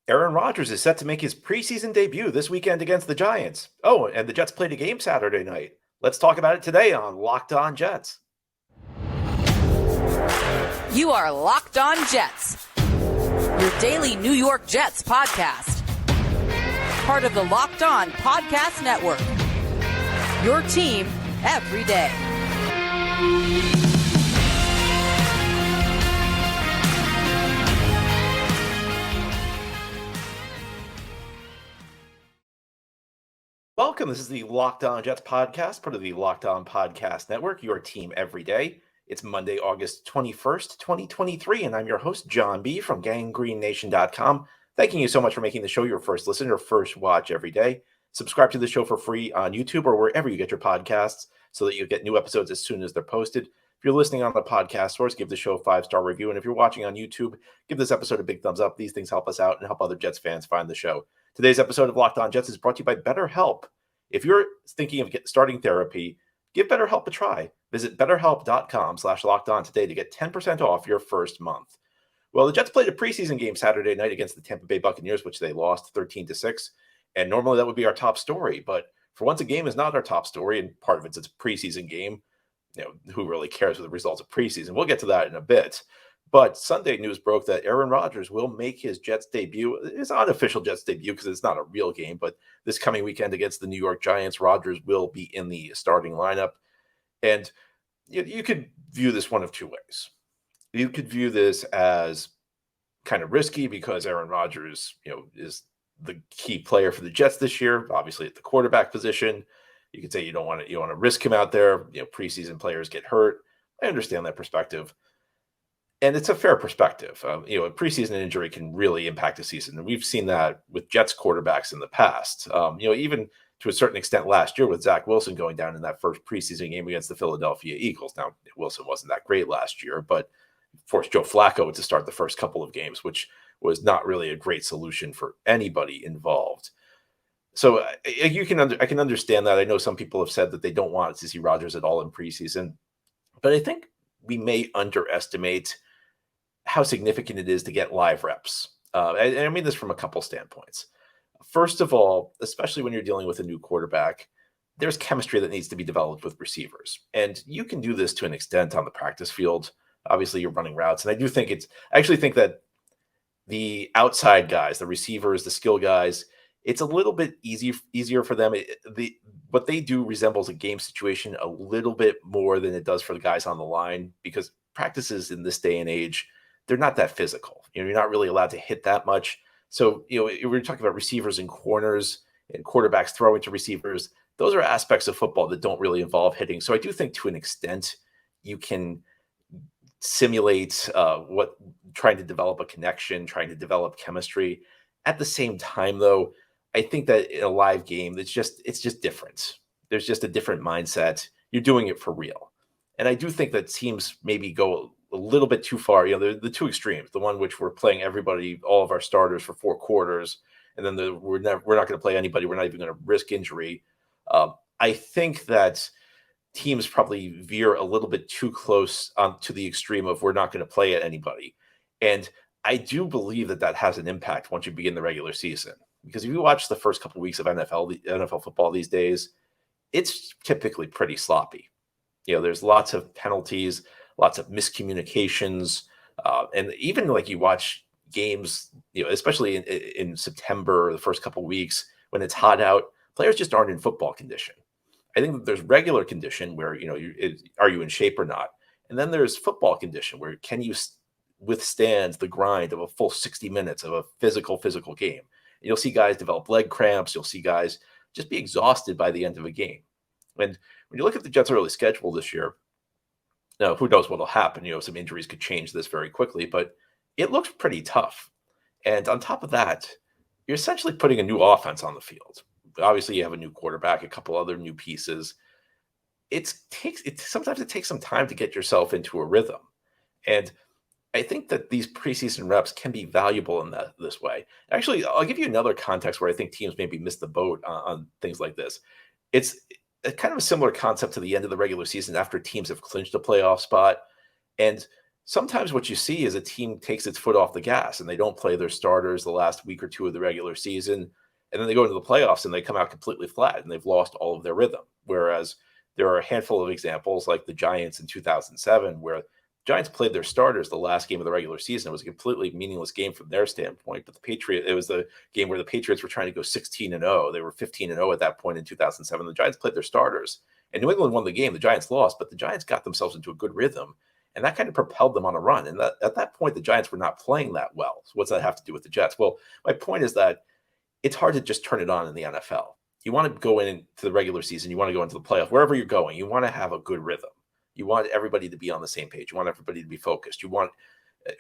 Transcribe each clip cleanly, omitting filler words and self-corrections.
Aaron Rodgers is set to make his preseason debut this weekend against the Giants. Oh, and the Jets played a game Saturday night. Let's talk about it today on Locked On Jets. You are Locked On Jets, your daily New York Jets podcast. Part of the Locked On Podcast Network, your team every day. Welcome. This is the Locked On Jets podcast, part of the Locked On Podcast Network, your team every day. It's Monday, August 21st, 2023, and I'm your host, John B. from GanggreenNation.com. Thanking you so much for making the show your first listen or first watch every day. Subscribe to the show for free on YouTube or wherever you get your podcasts so that you get new episodes as soon as they're posted. If you're listening on the podcast source, give the show a 5-star review. And if you're watching on YouTube, give this episode a big thumbs up. These things help us out and help other Jets fans find the show. Today's episode of Locked On Jets is brought to you by BetterHelp. If you're thinking of starting therapy, give BetterHelp a try. Visit BetterHelp.com/lockedon today to get 10% off your first month. Well, the Jets played a preseason game Saturday night against the Tampa Bay Buccaneers, which they lost 13-6. And normally that would be our top story. But for once, a game is not our top story, and part of it's a preseason game. Who really cares with the results of preseason? We'll get to that in a bit. But Sunday news broke that Aaron Rodgers will make his Jets debut. It's not unofficial Jets debut because it's not a real game, but this coming weekend against the New York Giants, Rodgers will be in the starting lineup. And you could view this one of two ways. You could view this as kind of risky because Aaron Rodgers, is the key player for the Jets this year, obviously at the quarterback position. You could say you don't want to risk him out there. Preseason players get hurt. I understand that perspective. And it's a fair perspective. A preseason injury can really impact a season. And we've seen that with Jets quarterbacks in the past. Even to a certain extent last year with Zach Wilson going down in that first preseason game against the Philadelphia Eagles. Now, Wilson wasn't that great last year, but forced Joe Flacco to start the first couple of games, which was not really a great solution for anybody involved. So I can understand that. I know some people have said that they don't want to see Rodgers at all in preseason, but I think we may underestimate how significant it is to get live reps. And I mean this from a couple standpoints. First of all, especially when you're dealing with a new quarterback, there's chemistry that needs to be developed with receivers. And you can do this to an extent on the practice field. Obviously, you're running routes. And I actually think that the outside guys, the receivers, the skill guys, it's a little bit easier for them. What they do resembles a game situation a little bit more than it does for the guys on the line, because practices in this day and age, they're not that physical. You're not really allowed to hit that much. So, we're talking about receivers and corners and quarterbacks throwing to receivers. Those are aspects of football that don't really involve hitting. So I do think to an extent you can simulate trying to develop a connection, trying to develop chemistry. At the same time, though, I think that in a live game, it's just different. There's just a different mindset. You're doing it for real. And I do think that teams maybe go a little bit too far. The two extremes, the one which we're playing everybody, all of our starters for 4 quarters, and then we're not going to play anybody. We're not even going to risk injury. I think that teams probably veer a little bit too close to the extreme of we're not going to play at anybody. And I do believe that has an impact once you begin the regular season. Because if you watch the first couple of weeks of NFL football these days, it's typically pretty sloppy. There's lots of penalties, lots of miscommunications, and even like you watch games, especially in September, the first couple of weeks when it's hot out, players just aren't in football condition. I think that there's regular condition where are you in shape or not, and then there's football condition where can you withstand the grind of a full 60 minutes of a physical game. You'll see guys develop leg cramps. You'll see guys just be exhausted by the end of a game. And when you look at the Jets' early schedule this year, now who knows what will happen? Some injuries could change this very quickly, but it looks pretty tough. And on top of that, you're essentially putting a new offense on the field. Obviously, you have a new quarterback, a couple other new pieces. Sometimes it takes some time to get yourself into a rhythm. And I think that these preseason reps can be valuable in this way. Actually, I'll give you another context where I think teams maybe miss the boat on things like this. It's kind of a similar concept to the end of the regular season after teams have clinched a playoff spot. And sometimes what you see is a team takes its foot off the gas and they don't play their starters the last week or two of the regular season. And then they go into the playoffs and they come out completely flat and they've lost all of their rhythm. Whereas there are a handful of examples like the Giants in 2007, where Giants played their starters the last game of the regular season. It was a completely meaningless game from their standpoint, but it was the game where the Patriots were trying to go 16-0. They were 15-0 at that point in 2007. The Giants played their starters, and New England won the game. The Giants lost, but the Giants got themselves into a good rhythm, and that kind of propelled them on a run. And at that point, the Giants were not playing that well. So what's that have to do with the Jets? Well, my point is that it's hard to just turn it on in the NFL. You want to go into the regular season. You want to go into the playoff. Wherever you're going, you want to have a good rhythm. You want everybody to be on the same page. You want everybody to be focused. You want,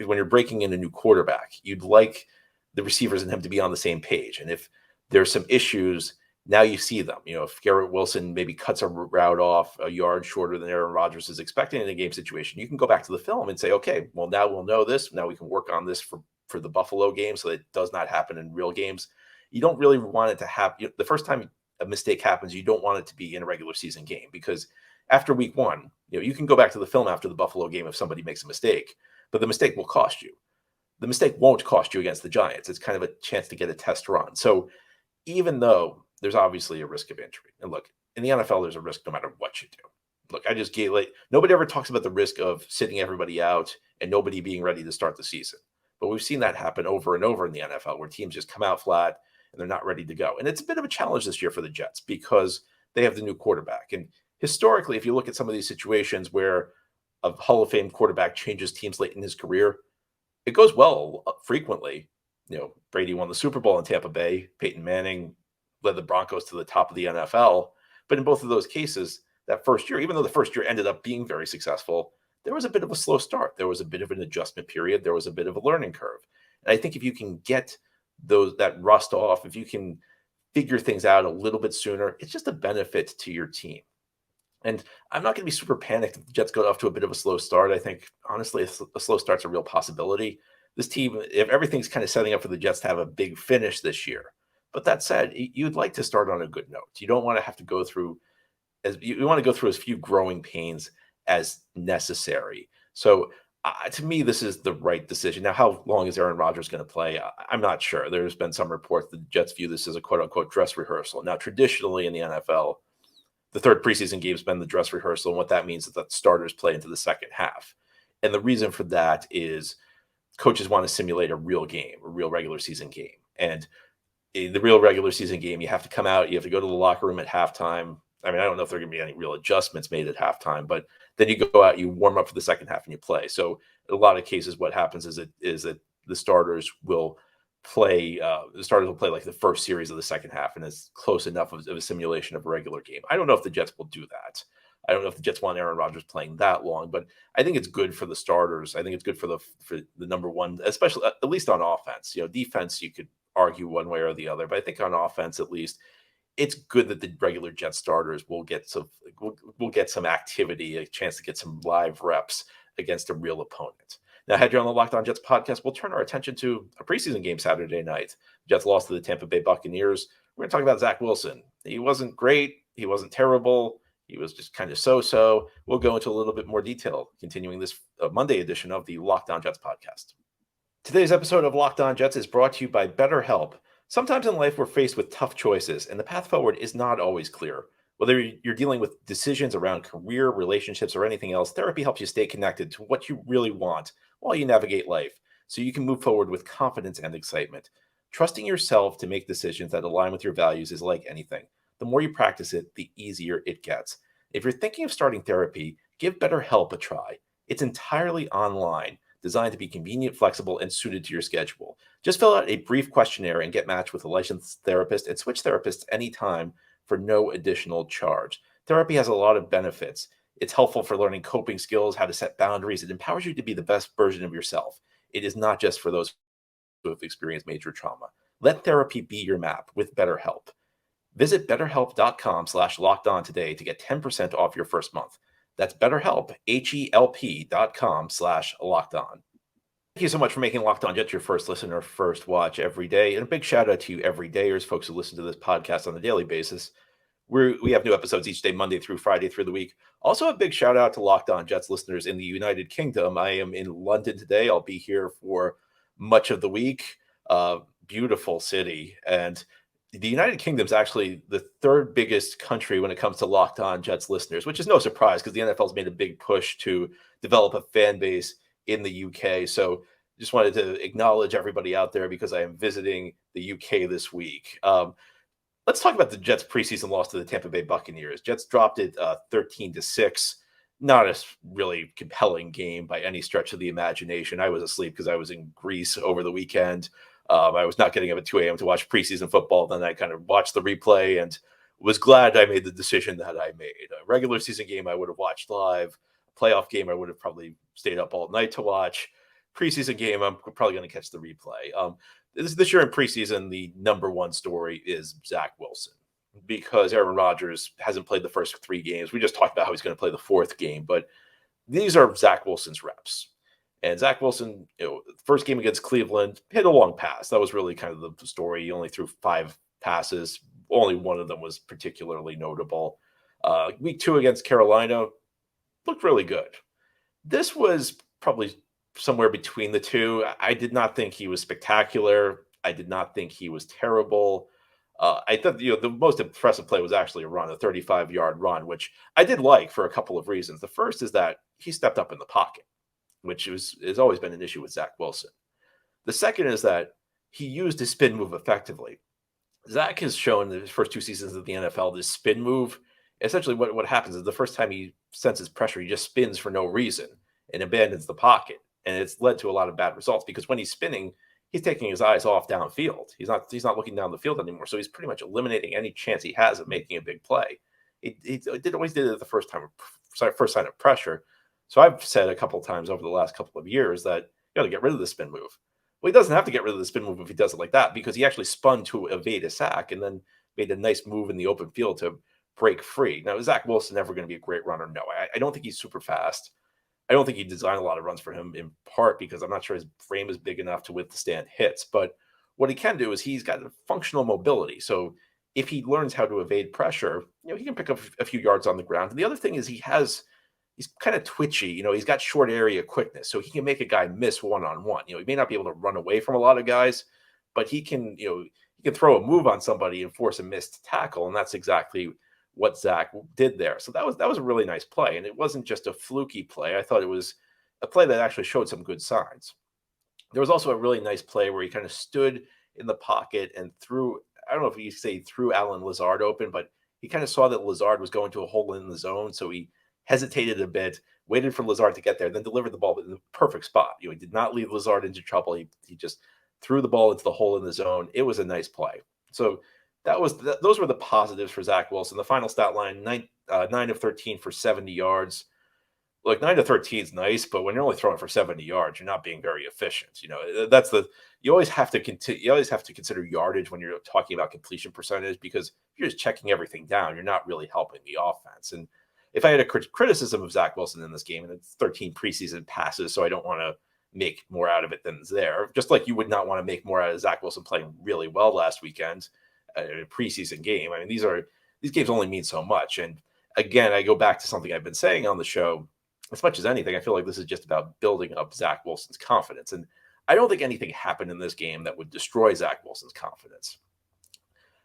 when you're breaking in a new quarterback, you'd like the receivers and him to be on the same page. And if there's some issues, now you see them. If Garrett Wilson maybe cuts a route off a yard shorter than Aaron Rodgers is expecting in a game situation, you can go back to the film and say, okay, well, now we'll know this. Now we can work on this for the Buffalo game so that it does not happen in real games. You don't really want it to happen. The first time a mistake happens, you don't want it to be in a regular season game, because after week one, you can go back to the film after the Buffalo game if somebody makes a mistake, but the mistake will cost you. The mistake won't cost you against the Giants. It's kind of a chance to get a test run. So even though there's obviously a risk of injury, and look, in the NFL, there's a risk no matter what you do. Look, I just gave nobody ever talks about the risk of sitting everybody out and nobody being ready to start the season. But we've seen that happen over and over in the NFL, where teams just come out flat and they're not ready to go. And it's a bit of a challenge this year for the Jets because they have the new quarterback. And historically, if you look at some of these situations where a Hall of Fame quarterback changes teams late in his career, it goes well frequently. Brady won the Super Bowl in Tampa Bay. Peyton Manning led the Broncos to the top of the NFL. But in both of those cases, that first year, even though the first year ended up being very successful, there was a bit of a slow start. There was a bit of an adjustment period. There was a bit of a learning curve. And I think if you can get that rust off, if you can figure things out a little bit sooner, it's just a benefit to your team. And I'm not going to be super panicked if the Jets go off to a bit of a slow start. I think, honestly, a slow start's a real possibility. This team, if everything's kind of setting up for the Jets to have a big finish this year. But that said, you'd like to start on a good note. You don't want to have to go through you want to go through as few growing pains as necessary. So to me, this is the right decision. Now, how long is Aaron Rodgers going to play? I'm not sure. There's been some reports that the Jets view this as a quote-unquote dress rehearsal. Now, traditionally in the NFL, the third preseason game has been the dress rehearsal, and what that means is that starters play into the second half. And the reason for that is coaches want to simulate a real game, a real regular season game. And the real regular season game, you have to come out, you have to go to the locker room at halftime. I mean, I don't know if there are going to be any real adjustments made at halftime, but then you go out, you warm up for the second half, and you play. So in a lot of cases, what happens is that the starters will play. The starters will play like the first series of the second half, and it's close enough of a simulation of a regular game. I don't know if the Jets will do that. I don't know if the Jets want Aaron Rodgers playing that long, but I think it's good for the starters. I think it's good for the number one, especially at least on offense. Defense, you could argue one way or the other, but I think on offense, at least, it's good that the regular Jet starters will get some activity, a chance to get some live reps against a real opponent. Now, here on the Locked On Jets podcast, we'll turn our attention to a preseason game Saturday night. Jets lost to the Tampa Bay Buccaneers. We're going to talk about Zach Wilson. He wasn't great. He wasn't terrible. He was just kind of so-so. We'll go into a little bit more detail, continuing this Monday edition of the Locked On Jets podcast. Today's episode of Locked On Jets is brought to you by BetterHelp. Sometimes in life, we're faced with tough choices, and the path forward is not always clear. Whether you're dealing with decisions around career, relationships, or anything else, therapy helps you stay connected to what you really want while you navigate life, so you can move forward with confidence and excitement. Trusting yourself to make decisions that align with your values is like anything. The more you practice it, the easier it gets. If you're thinking of starting therapy, give BetterHelp a try. It's entirely online, designed to be convenient, flexible, and suited to your schedule. Just fill out a brief questionnaire and get matched with a licensed therapist, and switch therapists anytime for no additional charge. Therapy has a lot of benefits. It's helpful for learning coping skills, how to set boundaries. It empowers you to be the best version of yourself. It is not just for those who have experienced major trauma. Let therapy be your map with BetterHelp. Visit BetterHelp.com/lockedon today to get 10% off your first month. That's BetterHelp, HELP.com/lockedon. Thank you so much for making Locked On Jets your first listen or first watch every day. And a big shout out to you everydayers, folks who listen to this podcast on a daily basis. We have new episodes each day, Monday through Friday through the week. Also, a big shout out to Locked On Jets listeners in the United Kingdom. I am in London today. I'll be here for much of the week. Beautiful city. And the United Kingdom is actually the third biggest country when it comes to Locked On Jets listeners, which is no surprise because the NFL's made a big push to develop a fan base in the UK. So just wanted to acknowledge everybody out there because I am visiting the UK this week. Let's talk about the Jets' preseason loss to the Tampa Bay Buccaneers. Jets dropped it 13-6. Not a really compelling game by any stretch of the imagination. I was asleep because I was in Greece over the weekend. I was not getting up at 2 a.m. to watch preseason football. Then I kind of watched the replay and was glad I made the decision that I made. A regular season game I would have watched live. A playoff game I would have probably stayed up all night to watch. Preseason game I'm probably going to catch the replay. This year in preseason, the number one story is Zach Wilson because Aaron Rodgers hasn't played the first 3 games. We just talked about how he's going to play the 4th game, but these are Zach Wilson's reps. And Zach Wilson, first game against Cleveland, hit a long pass. That was really kind of the story. He only threw 5 passes. Only one of them was particularly notable. Week 2 against Carolina, looked really good. This was probably somewhere between the two. I did not think he was spectacular. I did not think he was terrible. I thought the most impressive play was actually a run, a 35-yard run, which I did like for a couple of reasons. The first is that he stepped up in the pocket, which has always been an issue with Zach Wilson. The second is that he used his spin move effectively. Zach has shown in his first 2 seasons of the NFL this spin move. Essentially, what happens is the first time he senses pressure, he just spins for no reason and abandons the pocket. And it's led to a lot of bad results because when he's spinning, he's taking his eyes off downfield. He's not looking down the field anymore. So he's pretty much eliminating any chance he has of making a big play. He always did it the first sign of pressure. So I've said a couple of times over the last couple of years that you got to get rid of the spin move. Well, he doesn't have to get rid of the spin move if he does it like that because he actually spun to evade a sack and then made a nice move in the open field to break free. Now, is Zach Wilson ever going to be a great runner? No, I don't think he's super fast. I don't think he designed a lot of runs for him in part because I'm not sure his frame is big enough to withstand hits. But what he can do is he's got a functional mobility. So if he learns how to evade pressure, he can pick up a few yards on the ground. And the other thing is he's kind of twitchy. He's got short area quickness, so he can make a guy miss one-on-one. He may not be able to run away from a lot of guys, but he can throw a move on somebody and force a missed tackle, and that's exactly what Zach did there. So that was a really nice play, and it wasn't just a fluky play. I thought it was a play that actually showed some good signs. There was also a really nice play where he kind of stood in the pocket and threw. I don't know if you say threw Allen Lazard open, but he kind of saw that Lazard was going to a hole in the zone, so he hesitated a bit, waited for Lazard to get there, then delivered the ball in the perfect spot. He did not leave Lazard into trouble. He just threw the ball into the hole in the zone. It was a nice play. So those were the positives for Zach Wilson. The final stat line, 9 of 13 for 70 yards. Look, 9 of 13 is nice, but when you're only throwing for 70 yards, you're not being very efficient. You always have to consider yardage when you're talking about completion percentage because if you're just checking everything down, you're not really helping the offense. And if I had a criticism of Zach Wilson in this game, and it's 13 preseason passes, so I don't want to make more out of it than is there. Just like you would not want to make more out of Zach Wilson playing really well last weekend. A preseason game. I mean, these games only mean so much. And again, I go back to something I've been saying on the show. As much as anything, I feel like this is just about building up Zach Wilson's confidence. And I don't think anything happened in this game that would destroy Zach Wilson's confidence.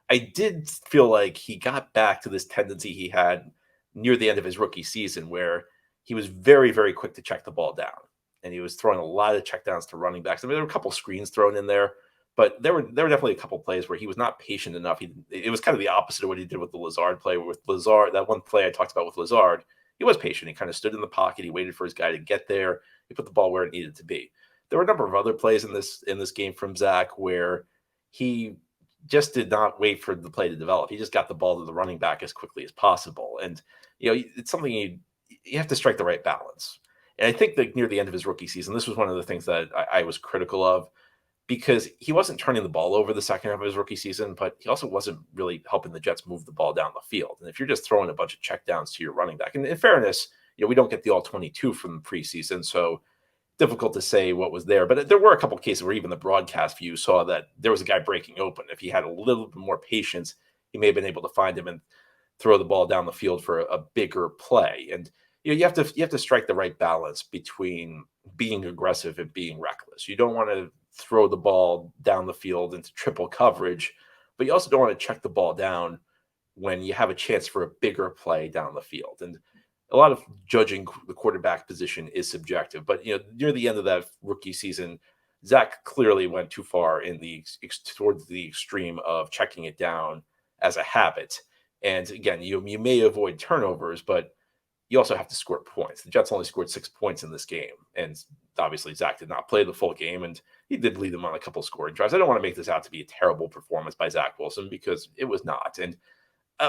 I did feel like he got back to this tendency he had near the end of his rookie season where he was very, very quick to check the ball down. And he was throwing a lot of checkdowns to running backs. I mean, there were a couple screens thrown in there. But there were definitely a couple plays where he was not patient enough. It was kind of the opposite of what he did with the Lazard play. With Lazard, that one play I talked about with Lazard, he was patient. He kind of stood in the pocket. He waited for his guy to get there. He put the ball where it needed to be. There were a number of other plays in this game from Zach where he just did not wait for the play to develop. He just got the ball to the running back as quickly as possible. And it's something you have to strike the right balance. And I think that near the end of his rookie season, this was one of the things that I was critical of. Because he wasn't turning the ball over the second half of his rookie season, but he also wasn't really helping the Jets move the ball down the field. And if you're just throwing a bunch of checkdowns to your running back, and in fairness, we don't get the all 22 from the preseason, so difficult to say what was there. But there were a couple of cases where even the broadcast view saw that there was a guy breaking open. If he had a little bit more patience, he may have been able to find him. And throw the ball down the field for a bigger play. And you have to strike the right balance between being aggressive and being reckless. You don't want to throw the ball down the field into triple coverage, but you also don't want to check the ball down when you have a chance for a bigger play down the field. And a lot of judging the quarterback position is subjective, but near the end of that rookie season, Zach clearly went too far towards the extreme of checking it down as a habit. And again, you may avoid turnovers, but you also have to score points. The Jets only scored 6 points in this game, and obviously Zach did not play the full game, and he did lead them on a couple of scoring drives. I don't want to make this out to be a terrible performance by Zach Wilson, because it was not. And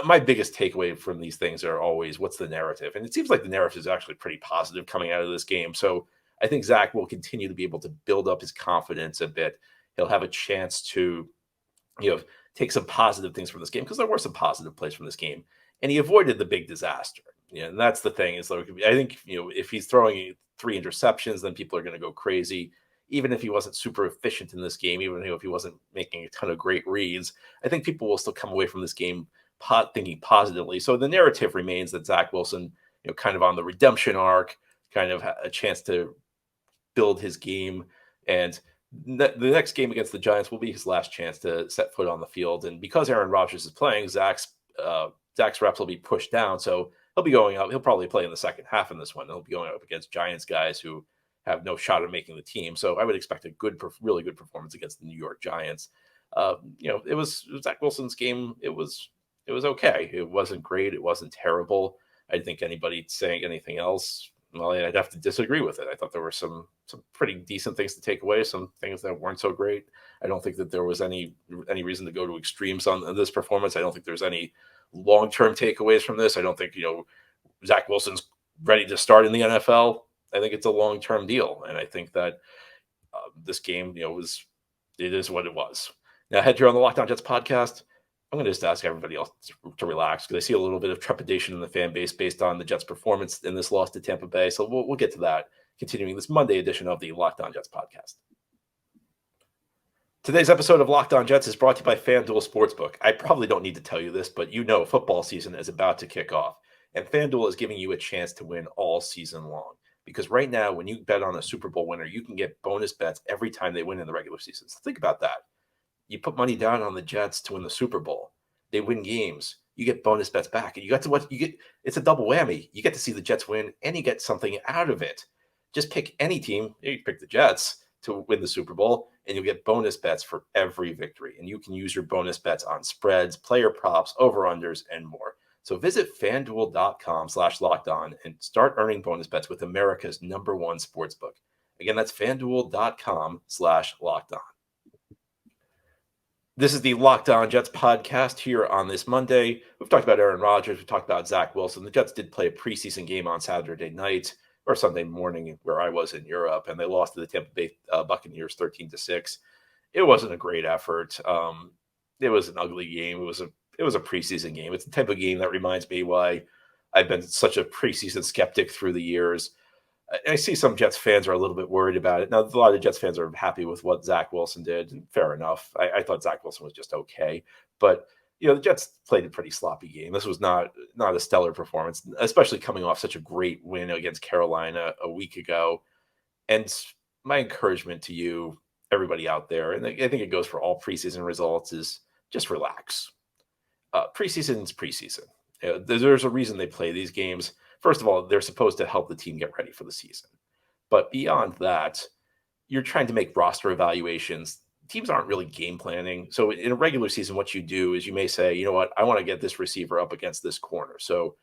my biggest takeaway from these things are always, what's the narrative? And it seems like the narrative is actually pretty positive coming out of this game. So I think Zach will continue to be able to build up his confidence a bit. He'll have a chance to, take some positive things from this game, because there were some positive plays from this game, and he avoided the big disaster. And that's the thing, is like, I think, if he's throwing 3 interceptions, then people are going to go crazy. Even if he wasn't super efficient in this game, even if he wasn't making a ton of great reads, I think people will still come away from this game thinking positively. So the narrative remains that Zach Wilson, kind of on the redemption arc, kind of a chance to build his game. And the next game against the Giants will be his last chance to set foot on the field. And because Aaron Rodgers is playing, Zach's reps will be pushed down. So he'll be going up. He'll probably play in the second half in this one. He'll be going up against Giants guys who have no shot at making the team. So I would expect a really good performance against the New York Giants. It was Zach Wilson's game. It was okay. It wasn't great. It wasn't terrible. I think anybody saying anything else, well, I'd have to disagree with it. I thought there were some pretty decent things to take away, some things that weren't so great. I don't think that there was any reason to go to extremes on this performance. I don't think there's any long-term takeaways from this. I don't think, Zach Wilson's ready to start in the NFL. I think it's a long-term deal. And I think that this game, it is what it was. Now, head here on the Locked On Jets podcast, I'm going to just ask everybody else to relax, because I see a little bit of trepidation in the fan base based on the Jets' performance in this loss to Tampa Bay. So we'll get to that, continuing this Monday edition of the Locked On Jets podcast. Today's episode of Locked On Jets is brought to you by FanDuel Sportsbook. I probably don't need to tell you this, but football season is about to kick off, and FanDuel is giving you a chance to win all season long. Because right now, when you bet on a Super Bowl winner, you can get bonus bets every time they win in the regular season. So think about that. You put money down on the Jets to win the Super Bowl. They win games. You get bonus bets back. And you got to what you get. It's a double whammy. You get to see the Jets win, and you get something out of it. Just pick any team. You pick the Jets to win the Super Bowl, and you'll get bonus bets for every victory. And you can use your bonus bets on spreads, player props, over-unders, and more. So visit FanDuel.com/lockedon and start earning bonus bets with America's #1 sportsbook. Again, that's FanDuel.com/lockedon. This is the Locked On Jets podcast here on this Monday. We've talked about Aaron Rodgers. We've talked about Zach Wilson. The Jets did play a preseason game on Saturday night or Sunday morning where I was in Europe, and they lost to the Tampa Bay Buccaneers 13-6. It wasn't a great effort. It was an ugly game. It was a preseason game. It's the type of game that reminds me why I've been such a preseason skeptic through the years. I see some Jets fans are a little bit worried about it. Now, a lot of Jets fans are happy with what Zach Wilson did, and fair enough. I thought Zach Wilson was just okay. But, the Jets played a pretty sloppy game. This was not a stellar performance, especially coming off such a great win against Carolina a week ago. And my encouragement to you, everybody out there, and I think it goes for all preseason results, is just relax. Preseason is preseason. There's a reason they play these games. First of all, they're supposed to help the team get ready for the season. But beyond that, you're trying to make roster evaluations. Teams aren't really game planning. So in a regular season, what you do is you may say, you know what, I want to get this receiver up against this corner. So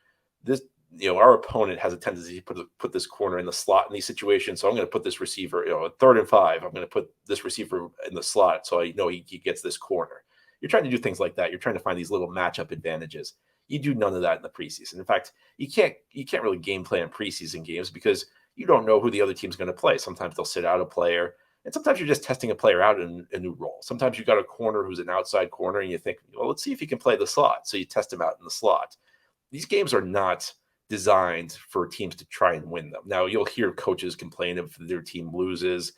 this, our opponent has a tendency to put this corner in the slot in these situations. So I'm going to put this receiver, at 3rd and 5, I'm going to put this receiver in the slot so I know he gets this corner. You're trying to do things like that. You're trying to find these little matchup advantages. You do none of that in the preseason. In fact, you can't really game plan preseason games because you don't know who the other team's going to play. Sometimes they'll sit out a player, and sometimes you're just testing a player out in a new role. Sometimes you've got a corner who's an outside corner, and you think, well, let's see if he can play the slot. So you test him out in the slot. These games are not designed for teams to try and win them. Now, you'll hear coaches complain if their team loses,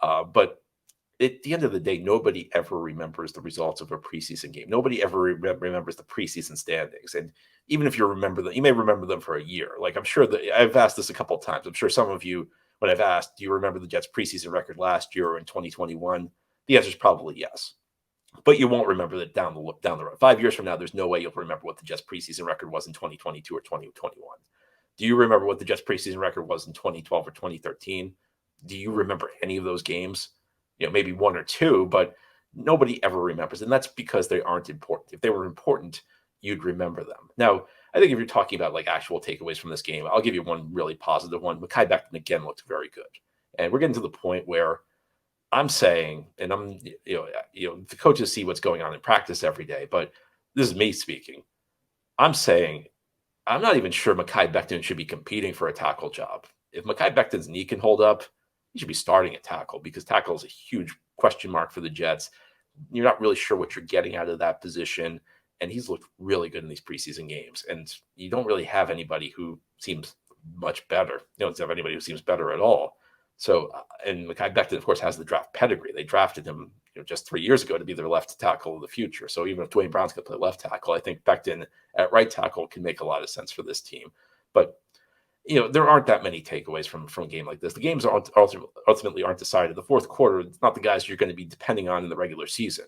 but at the end of the day, nobody ever remembers the results of a preseason game. Nobody ever remembers the preseason standings. And even if you remember them, you may remember them for a year. Like, I'm sure that I've asked this a couple of times. I'm sure some of you, when I've asked, do you remember the Jets preseason record last year or in 2021? The answer is probably yes. But you won't remember that down the road. 5 years from now, there's no way you'll remember what the Jets preseason record was in 2022 or 2021. Do you remember what the Jets preseason record was in 2012 or 2013? Do you remember any of those games? Maybe one or two, but nobody ever remembers. And that's because they aren't important. If they were important, you'd remember them. Now, I think if you're talking about like actual takeaways from this game, I'll give you one really positive one. Mekhi Becton again looked very good. And we're getting to the point where I'm saying, and I'm, the coaches see what's going on in practice every day, but this is me speaking. I'm saying, I'm not even sure Mekhi Becton should be competing for a tackle job. If Mekhi Becton's knee can hold up, he should be starting at tackle because tackle is a huge question mark for the Jets. You're not really sure what you're getting out of that position. And he's looked really good in these preseason games. And you don't really have anybody who seems much better. You don't have anybody who seems better at all. So, and Mekhi Becton, of course, has the draft pedigree. They drafted him just 3 years ago to be their left tackle of the future. So even if Dwayne Brown's going to play left tackle, I think Becton at right tackle can make a lot of sense for this team. But there aren't that many takeaways from a game like this. The games ultimately aren't decided. The fourth quarter, it's not the guys you're going to be depending on in the regular season.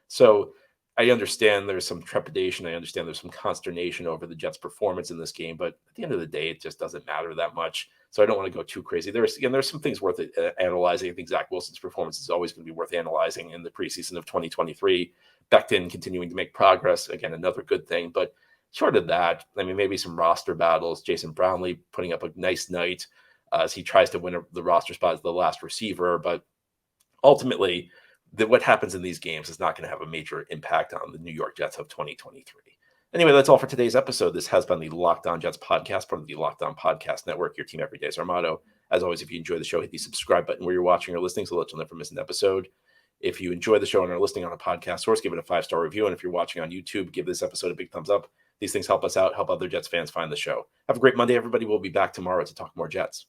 So I understand there's some trepidation. I understand there's some consternation over the Jets' performance in this game. But at the end of the day, it just doesn't matter that much. So I don't want to go too crazy. There's some things worth analyzing. I think Zach Wilson's performance is always going to be worth analyzing in the preseason of 2023. Becton continuing to make progress. Again, another good thing. But short of that, I mean, maybe some roster battles. Jason Brownlee putting up a nice night as he tries to win the roster spot as the last receiver. But ultimately, what happens in these games is not going to have a major impact on the New York Jets of 2023. Anyway, that's all for today's episode. This has been the Locked On Jets podcast, part of the Locked On Podcast Network. Your team every day is our motto. As always, if you enjoy the show, hit the subscribe button where you're watching or listening so that you'll never miss an episode. If you enjoy the show and are listening on a podcast source, give it a 5-star review. And if you're watching on YouTube, give this episode a big thumbs up. These things help us out, help other Jets fans find the show. Have a great Monday, everybody. We'll be back tomorrow to talk more Jets.